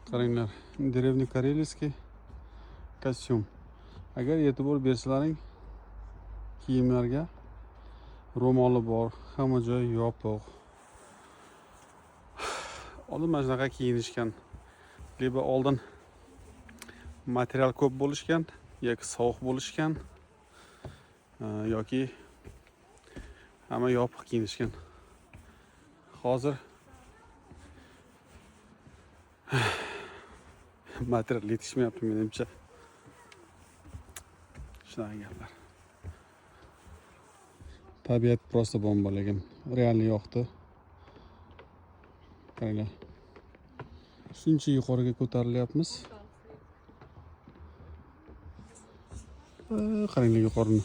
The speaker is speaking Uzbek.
Qaranglar, Drevniy Karelskiy kostyum. Agar e'tibor bersalaring, kiyimlarga ro'moli bor, hamma joy yopiq. Oldin mana shunaqa kiyinishgan. Leba oldin material ko'p bo'lishgan, yoki sovuq bo'lishgan, yoki hamma yopiq kiyinishgan. Hozir material yetishmayapti menimcha. Shunaqa gaplar. Tabiat prosta bomba, lekin realniy yoqdi. Qaranglar. Shuncha yuqoriga ko'tarilyapmiz. Qaranglar yuqorini.